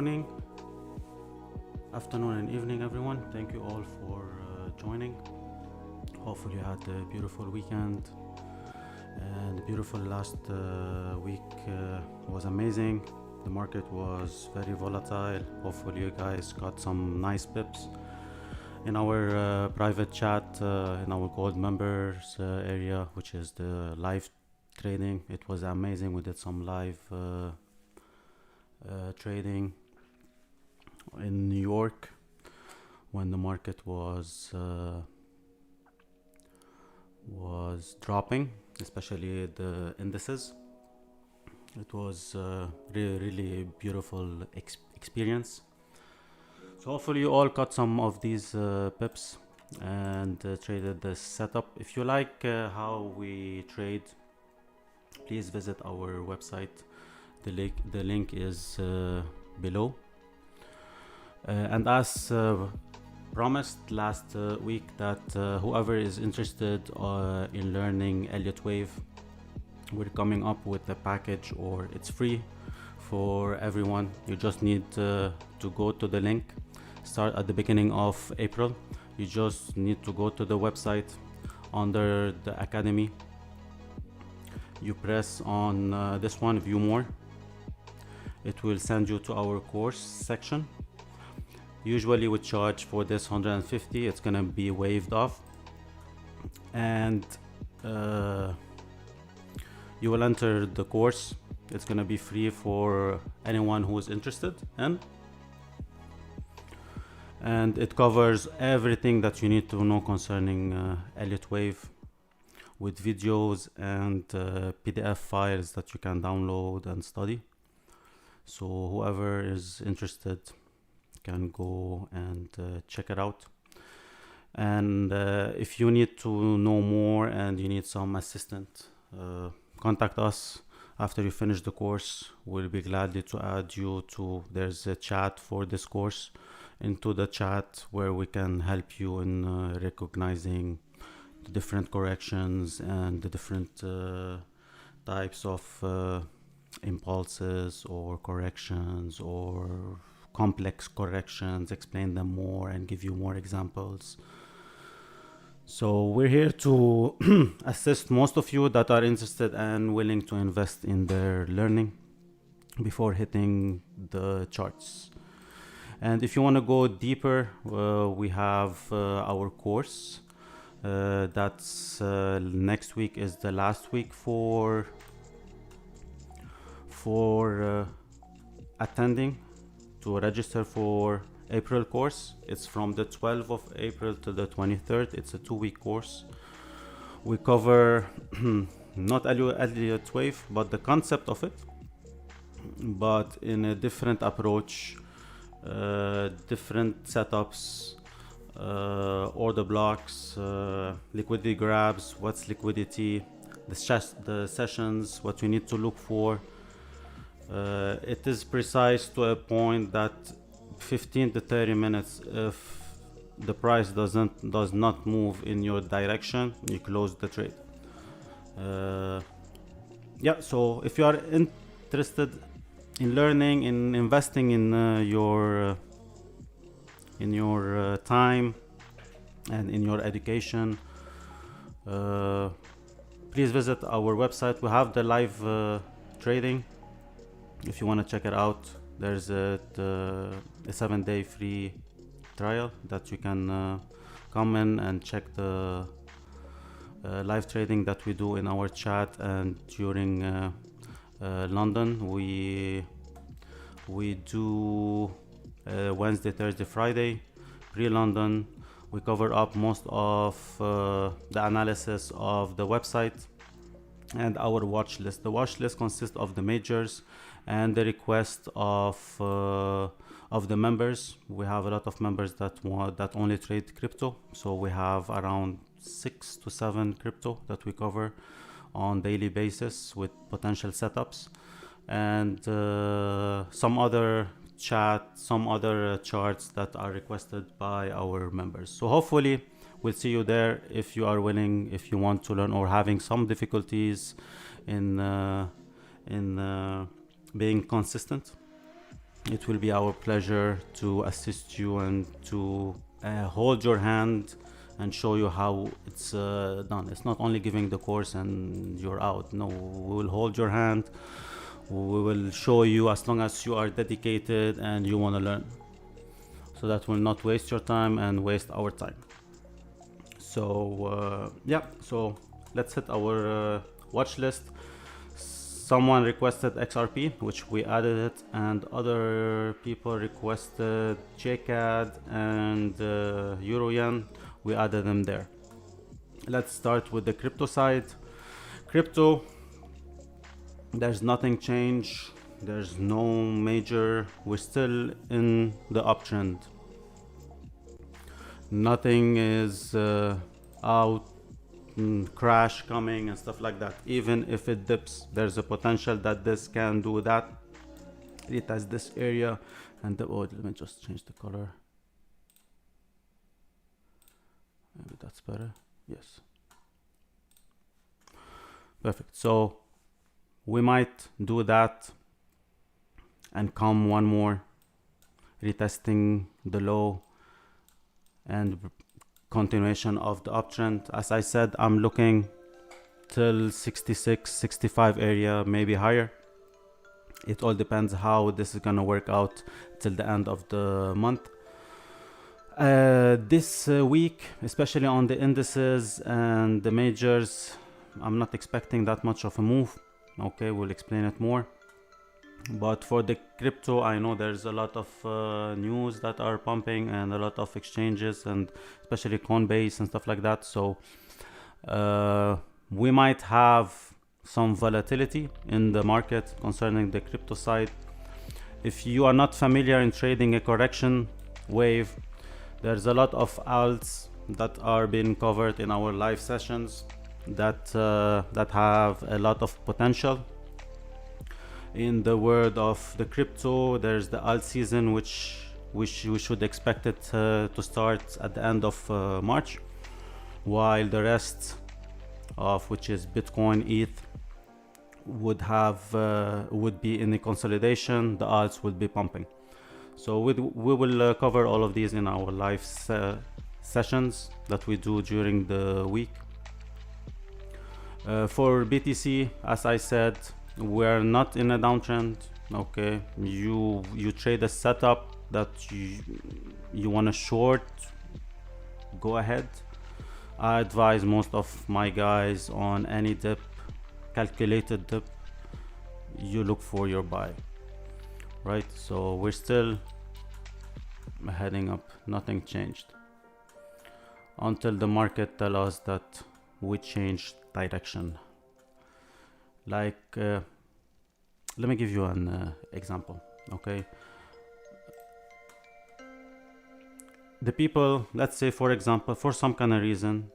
morning, afternoon and evening everyone. Thank you all for joining. Hopefully you had a beautiful weekend and a beautiful last week was amazing. The market was very volatile. Hopefully you guys got some nice pips in our private chat, in our gold members area, which is the live trading. It was amazing. We did some live trading in New York when the market was dropping, especially the indices. It was really beautiful experience. So hopefully you all got some of these pips and traded the setup. If you like how we trade, please visit our website. The link is below. And as promised last week, that whoever is interested in learning Elliott Wave, we're coming up with a package, or it's free for everyone. You just need to go to the link. Start at the beginning of April. You just need to go to the website under the Academy. You press on this one, view more. It will send you to our course section. Usually we charge for this 150. It's gonna be waived off, and you will enter the course. It's gonna be free for anyone who is interested in, and it covers everything that you need to know concerning Elliott Wave, with videos and PDF files that you can download and study. So whoever is interested can go and check it out. And if you need to know more and you need some assistance, contact us after you finish the course. We'll be glad to add you to, there's a chat for this course, into the chat where we can help you in recognizing the different corrections and the different types of impulses or corrections or complex corrections, explain them more and give you more examples. So we're here to assist most of you that are interested and willing to invest in their learning before hitting the charts. And if you want to go deeper, we have our course. That's next week is the last week for attending to register for April course. It's from the 12th of April to the 23rd. It's a 2-week course. We cover not Elliott Wave, but the concept of it, but in a different approach, different setups, order blocks, liquidity grabs, what's liquidity, the sessions, what you need to look for. It is precise to a point that 15 to 30 minutes, if the price does not move in your direction, you close the trade. Yeah, so if you are interested in learning, in investing in your time and in your education, please visit our website. We have the live trading. If you want to check it out, there's a 7-day free trial that you can come in and check the live trading that we do in our chat. And during London, we do Wednesday, Thursday, Friday. Pre-London, we cover up most of the analysis of the website and our watch list. The watch list consists of the majors and the request of the members. We have a lot of members that only trade crypto, so we have around 6 to 7 crypto that we cover on daily basis with potential setups, and some other charts that are requested by our members. So hopefully we'll see you there if you are willing, if you want to learn or having some difficulties in being consistent. it will be our pleasure to assist you and to hold your hand and show you how it's done. It's not only giving the course and you're out. No, we will hold your hand. We will show you as long as you are dedicated and you want to learn. So that will not waste your time and waste our time. So yeah, so let's hit our watch list. Someone requested XRP, which we added it, and other people requested JCAD and Euro Yen. We added them there. Let's start with the crypto side. Crypto, there's nothing changed. There's no major. We're still in the uptrend. Nothing is out, crash coming and stuff like that. Even if it dips, there's a potential that this can do that. It has this area and the, oh, let me just change the color. Maybe that's better. Yes. Perfect. So we might do that and come one more, retesting the low and continuation of the uptrend. As I said, I'm looking till 66, 65 area, maybe higher. It all depends how this is gonna work out till the end of the month. This week, especially on the indices and the majors, I'm not expecting that much of a move. Okay, we'll explain it more. But for the crypto, I know there's a lot of news that are pumping and a lot of exchanges and especially Coinbase and stuff like that. So we might have some volatility in the market concerning the crypto side. If you are not familiar in trading a correction wave, there's a lot of alts that are being covered in our live sessions that have a lot of potential. In the world of the crypto, there's the alt season, which we should expect it to start at the end of March, while the rest of which is Bitcoin, ETH would be in the consolidation. The alts would be pumping. So we will cover all of these in our live sessions that we do during the week. For BTC, as I said, we're not in a downtrend. Okay, you trade a setup that you want to short, go ahead. I advise most of my guys on any dip, calculated dip, you look for your buy, right? So we're still heading up, nothing changed until the market tell us that we changed direction. Like let me give you an example. Okay, the people, let's say for example, for some kind of reason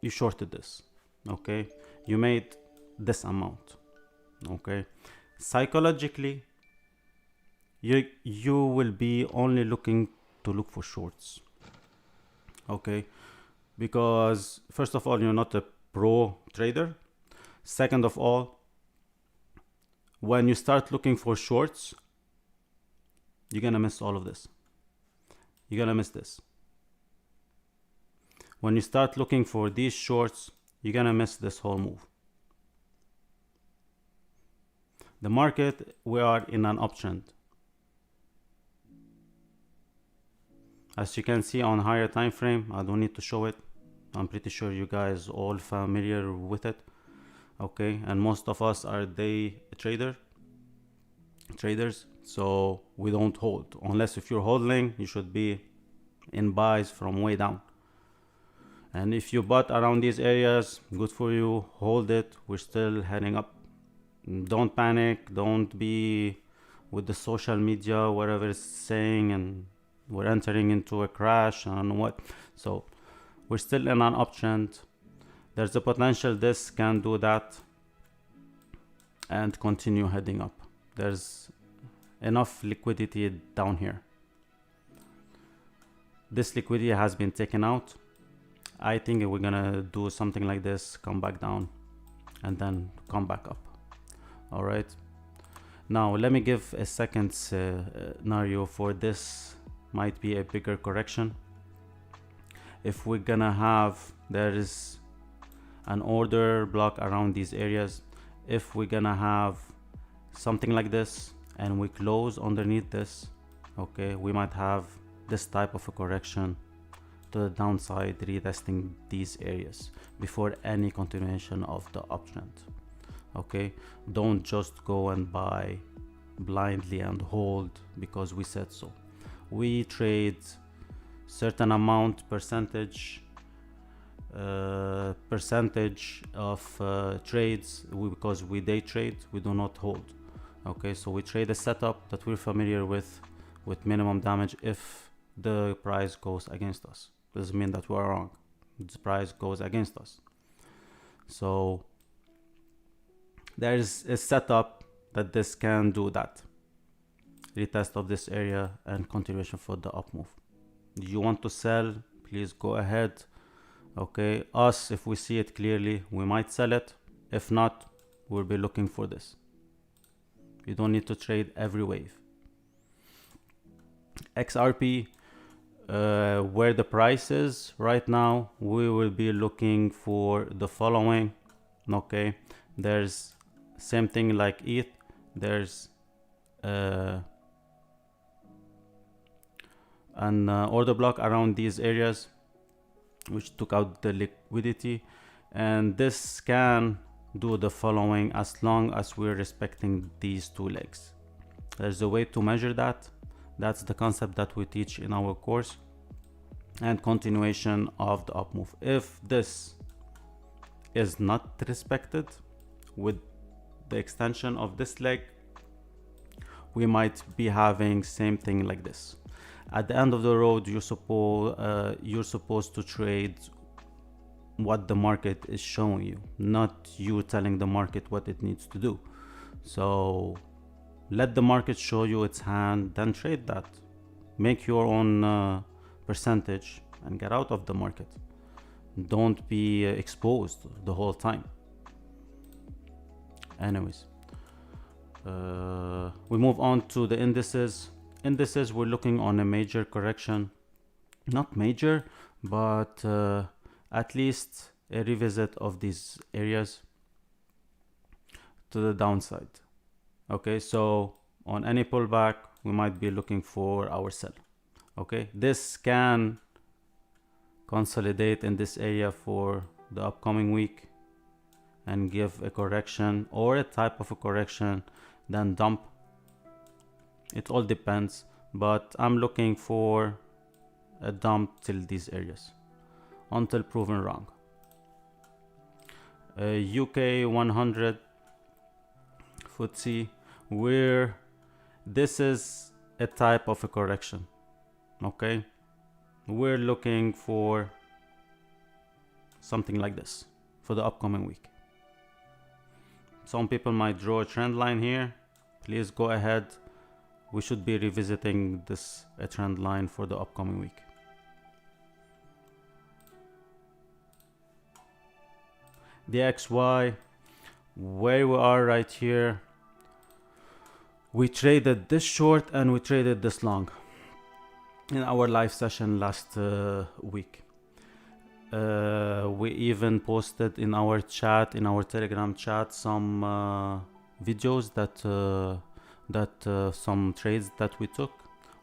you shorted this. Okay, you made this amount. Okay, psychologically you will be only looking to look for shorts. Okay, because first of all, you're not a pro trader. Second of all, when you start looking for shorts, you're gonna miss all of this. You're gonna miss this. When you start looking for these shorts, you're gonna miss this whole move. The market, we are in an uptrend. As you can see on higher time frame, I don't need to show it. I'm pretty sure you guys all familiar with it. Okay, and most of us are day traders, so we don't hold. Unless if you're holding, you should be in buys from way down. And if you bought around these areas, good for you, hold it. We're still heading up. Don't panic, don't be with the social media, whatever it's saying, and we're entering into a crash and what. So we're still in an uptrend. There's a potential this can do that and continue heading up. There's enough liquidity down here. This liquidity has been taken out. I think we're gonna do something like this, come back down and then come back up. All right, Now let me give a second scenario for this. Might be a bigger correction. If we're gonna have, there is an order block around these areas. If we're gonna have something like this and we close underneath this, okay, we might have this type of a correction to the downside, retesting these areas before any continuation of the uptrend. Okay, don't just go and buy blindly and hold because we said so. We trade certain amount percentage of trades because we day trade, we do not hold. Okay, so we trade a setup that we're familiar with minimum damage. If the price goes against us, doesn't mean that we're wrong, the price goes against us. So there is a setup that this can do that, retest of this area and continuation for the up move. You want to sell, please go ahead. Okay, us, if we see it clearly, we might sell it. If not, we'll be looking for this. You don't need to trade every wave. XRP, where the price is right now, we will be looking for the following. Okay, there's same thing like ETH, there's an order block around these areas which took out the liquidity, and this can do the following as long as we're respecting these two legs. There's a way to measure that. That's the concept that we teach in our course, and continuation of the up move. If this is not respected with the extension of this leg, we might be having same thing like this. At the end of the road, you're supposed to trade what the market is showing you, not you telling the market what it needs to do. So let the market show you its hand, then trade that. Make your own percentage and get out of the market. Don't be exposed the whole time. Anyways, we move on to the indices. Indices, we're looking on a major correction. Not major, but at least a revisit of these areas to the downside. Okay, so on any pullback, we might be looking for our sell. Okay, this can consolidate in this area for the upcoming week and give a correction or a type of a correction, then dump. It all depends, but I'm looking for a dump till these areas until proven wrong. UK 100 FTSE, where this is a type of a correction. Okay, we're looking for something like this for the upcoming week. Some people might draw a trend line here. Please go ahead. We should be revisiting this a trend line for the upcoming week. The XY, where we are right here, we traded this short and we traded this long in our live session last week. We even posted in our chat, in our Telegram chat, some videos that some trades that we took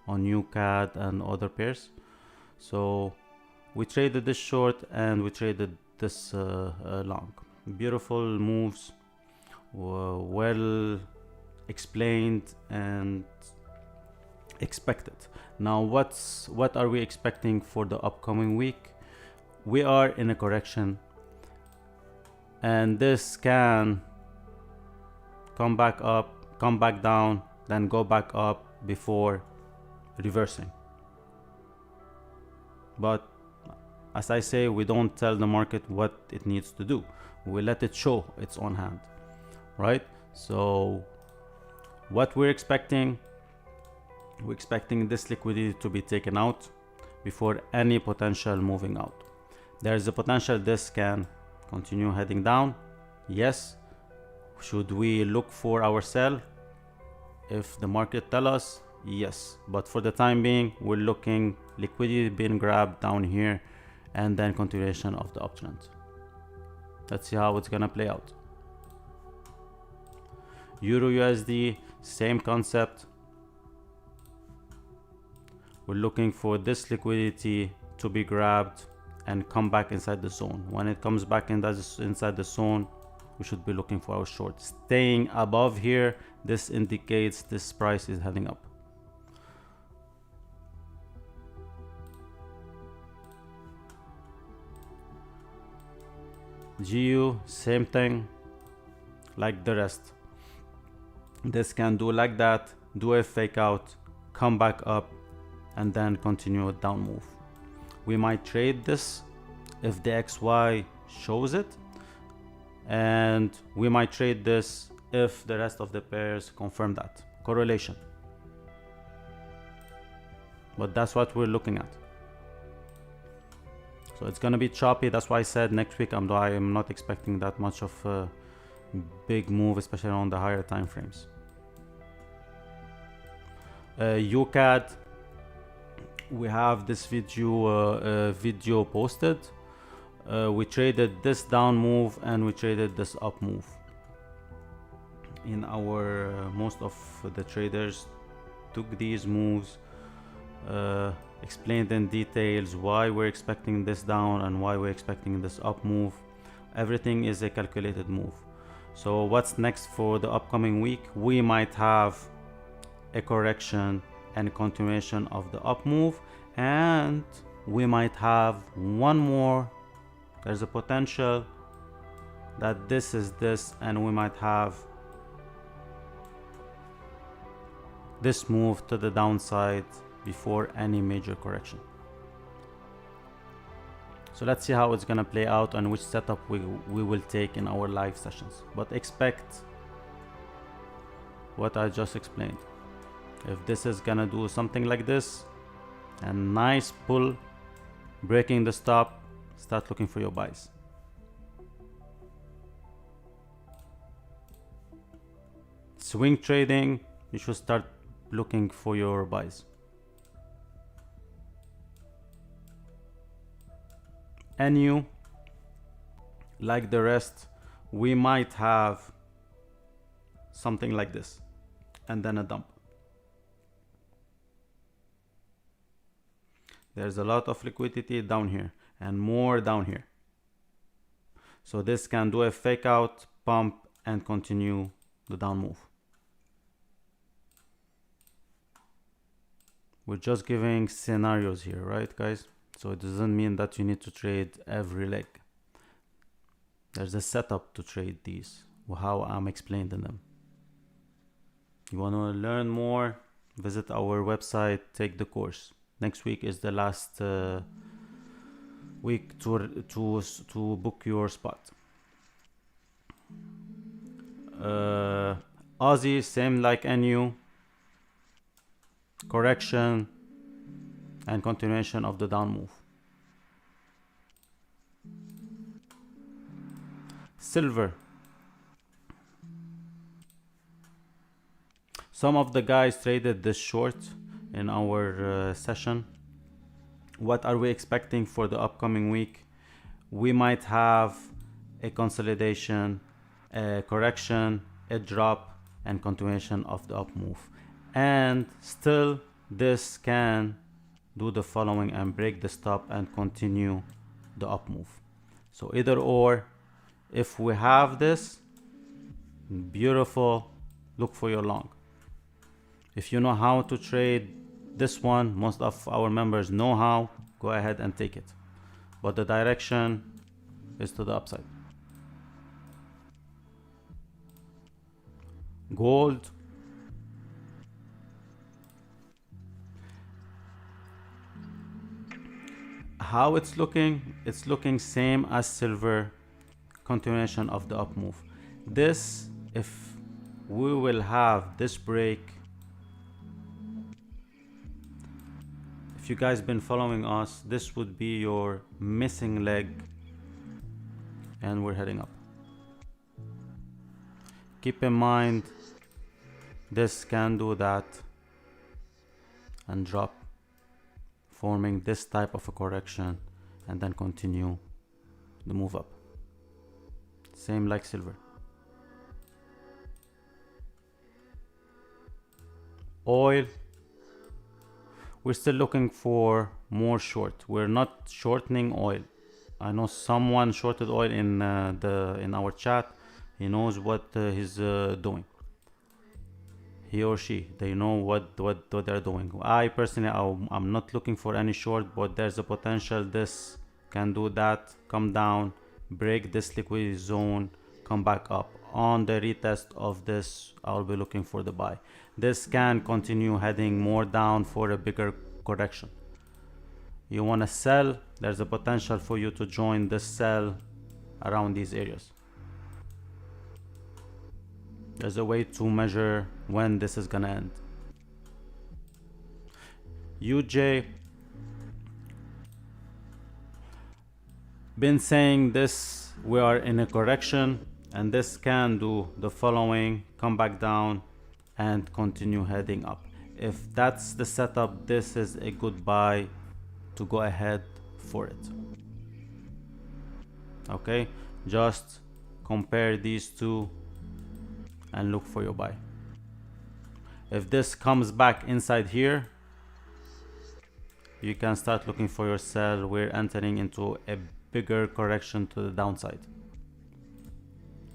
on UCAD and other pairs. So we traded this short and we traded this long. Beautiful moves, well explained and expected. Now what are we expecting for the upcoming week? We are in a correction, and this can come back up, come back down, then go back up before reversing. But as I say, we don't tell the market what it needs to do. We let it show its own hand, right? So what we're expecting this liquidity to be taken out before any potential moving out. There is a potential this can continue heading down. Yes. Should we look for our sell? If the market tell us, yes, but for the time being we're looking liquidity being grabbed down here and then continuation of the uptrend. Let's see how it's gonna play out. Euro USD, same concept. We're looking for this liquidity to be grabbed and come back inside the zone. When it comes back inside the zone, we should be looking for our short. Staying above here, this indicates this price is heading up. GU, same thing, like the rest. This can do like that, do a fake out, come back up, and then continue a down move. We might trade this if the XY shows it, and we might trade this if the rest of the pairs confirm that correlation. But that's what we're looking at. So it's gonna be choppy. That's why I said next week I am not expecting that much of a big move, especially on the higher time frames. UCAD, we have this video posted. We traded this down move and we traded this up move. In our most of the traders took these moves, explained in details why we're expecting this down and why we're expecting this up move. Everything is a calculated move. So what's next for the upcoming week? We might have a correction and continuation of the up move, and we might have one more. There's a potential that this is this, and we might have this move to the downside before any major correction. So let's see how it's gonna play out and which setup we will take in our live sessions. But expect what I just explained. If this is gonna do something like this, a nice pull, breaking the stop, start looking for your buys. Swing trading, you should start looking for your buys. NU, like the rest, we might have something like this and then a dump. There's a lot of liquidity down here and more down here. So this can do a fake out, pump, and continue the down move. We're just giving scenarios here, right, guys? So it doesn't mean that you need to trade every leg. There's a setup to trade these, how I'm explaining them. You want to learn more? Visit our website, take the course. Next week is the last week to book your spot. Aussie, same like NU. Correction and continuation of the down move. Silver. Some of the guys traded this short in our session. What are we expecting for the upcoming week? We might have a consolidation, a correction, a drop, and continuation of the up move. And still this can do the following and break the stop and continue the up move. So either or, if we have this, beautiful, look for your long. If you know how to trade this one, most of our members know how, go ahead and take it. But the direction is to the upside. Gold. How it's looking same as silver, continuation of the up move. This, if we will have this break, if you guys been following us, this would be your missing leg, and we're heading up. Keep in mind This can do that and drop, forming this type of a correction, and then continue the move up. Same like silver. Oil, we're still looking for more short. We're not shortening oil. I know someone shorted oil in our chat. He knows what he's doing. He or she, they know what they're doing. I personally, I'm not looking for any short, but there's a potential this can do that, come down, break this liquidity zone, come back up. On the retest of this, I'll be looking for the buy. This can continue heading more down for a bigger correction. You want to sell, there's a potential for you to join the sell around these areas. There's a way to measure when this is gonna end. UJ, been saying this, we are in a correction, and this can do the following: come back down and continue heading up. If that's the setup, this is a good buy to go ahead for it. Okay, just compare these two and look for your buy. If this comes back inside here, you can start looking for your sell. We're entering into a bigger correction to the downside.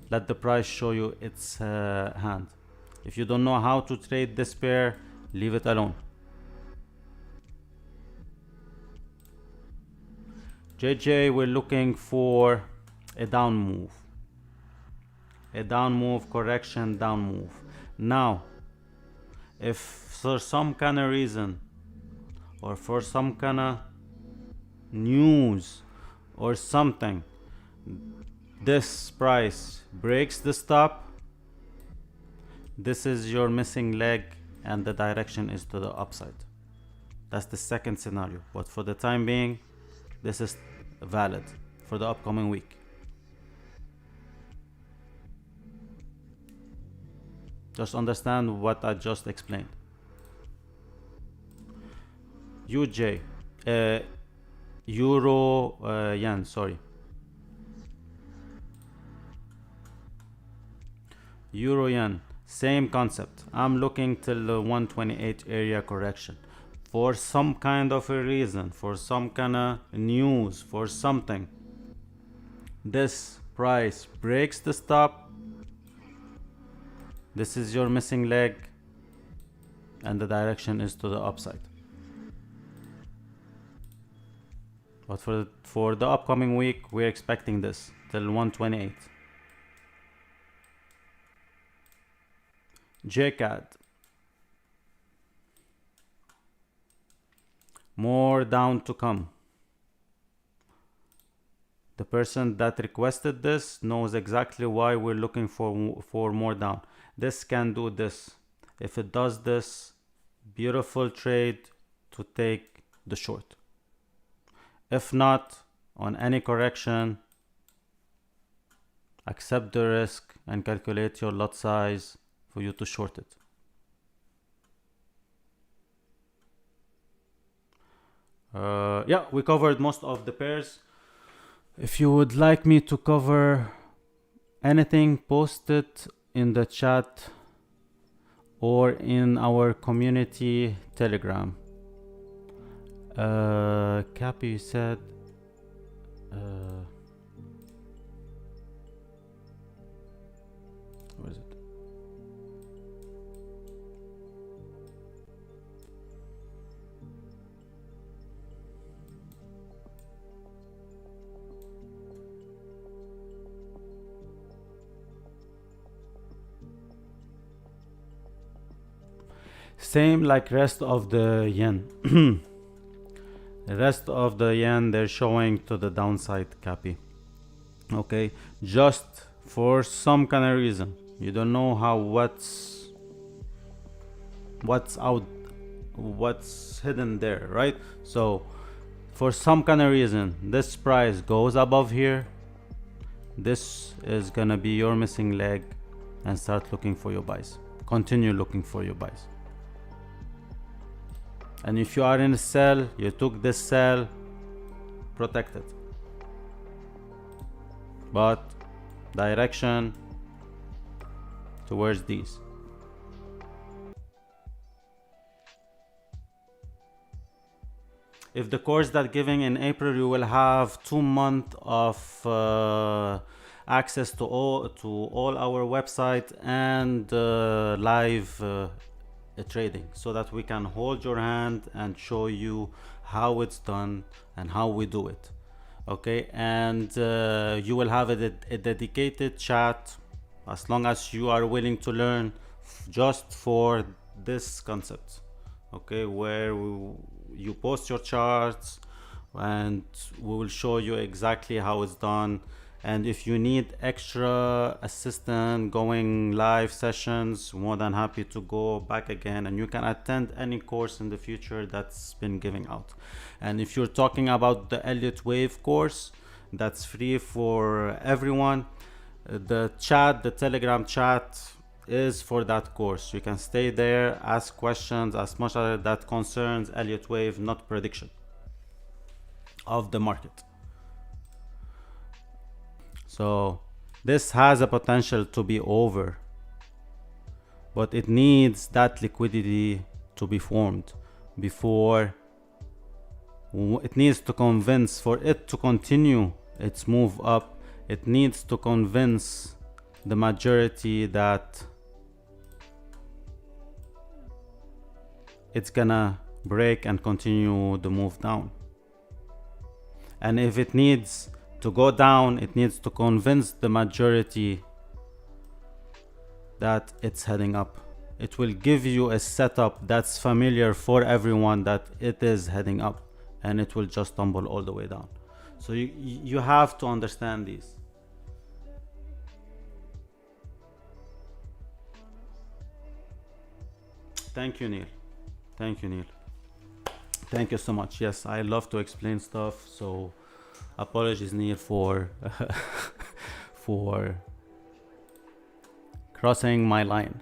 Let the price show you its hand. If you don't know how to trade this pair, leave it alone. JJ, we're looking for a down move. A down move, correction, down move. Now, if for some kind of reason or for some kind of news or something, this price breaks the stop, this is your missing leg and the direction is to the upside. That's the second scenario, but for the time being, this is valid for the upcoming week. Just understand what I just explained. UJ, Euro Yen, sorry. Euro Yen, same concept. I'm looking till the 128 area correction. For some kind of a reason, for some kind of news, for something, this price breaks the stop. This is your missing leg and the direction is to the upside. But for the upcoming week, we're expecting this till 128. JCAD, more down to come. The person that requested this knows exactly why we're looking for more down. This can do this. If it does this, beautiful trade to take the short. If not, on any correction, accept the risk and calculate your lot size for you to short it. Yeah, we covered most of the pairs. If you would like me to cover anything, post it in the chat or in our community Telegram. Cappy said where is it? Same like rest of the yen. The rest of the yen, they're showing to the downside, Cappy. Okay, just for some kind of reason, you don't know how what's hidden there, right? So for some kind of reason, this price goes above here. This is gonna be your missing leg and start looking for your buys. continue looking for your buys. And if you are in a sell, you took this sell, protect it. But direction towards these. If the course that giving in April, you will have 2 months of access to all our website and live trading, so that we can hold your hand and show you how it's done and how we do it. Okay, and you will have a dedicated chat, as long as you are willing to learn, just for this concept. Okay, where you post your charts and we will show you exactly how it's done. And if you need extra assistance going live sessions, more than happy to go back again, and you can attend any course in the future that's been giving out. And if you're talking about the Elliott Wave course, that's free for everyone. The chat, the Telegram chat, is for that course. You can stay there, ask questions as much as that concerns Elliott Wave, not prediction of the market. So this has a potential to be over, but it needs that liquidity to be formed before it needs to convince. For it to continue its move up, it needs to convince the majority that it's gonna break and continue the move down. And if it needs to go down, it needs to convince the majority that it's heading up. It will give you a setup that's familiar for everyone, that it is heading up, and it will just tumble all the way down. So you have to understand these. Thank you, Neil. Thank you, Neil. Thank you so much. Yes, I love to explain stuff, so apologies, Neil, for for crossing my line.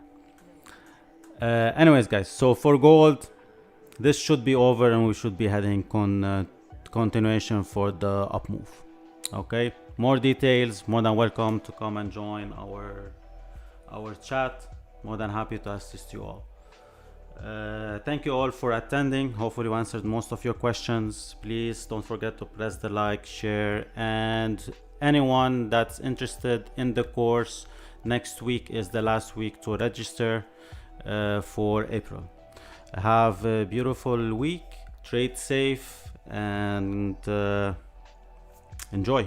Anyways, guys, so for gold, this should be over and we should be heading continuation for the up move. Okay, more details, more than welcome to come and join our chat. More than happy to assist you all. Thank you all for attending. Hopefully we answered most of your questions. Please don't forget to press the like, share, and anyone that's interested in the course, next week is the last week to register for April. Have a beautiful week, trade safe, and enjoy.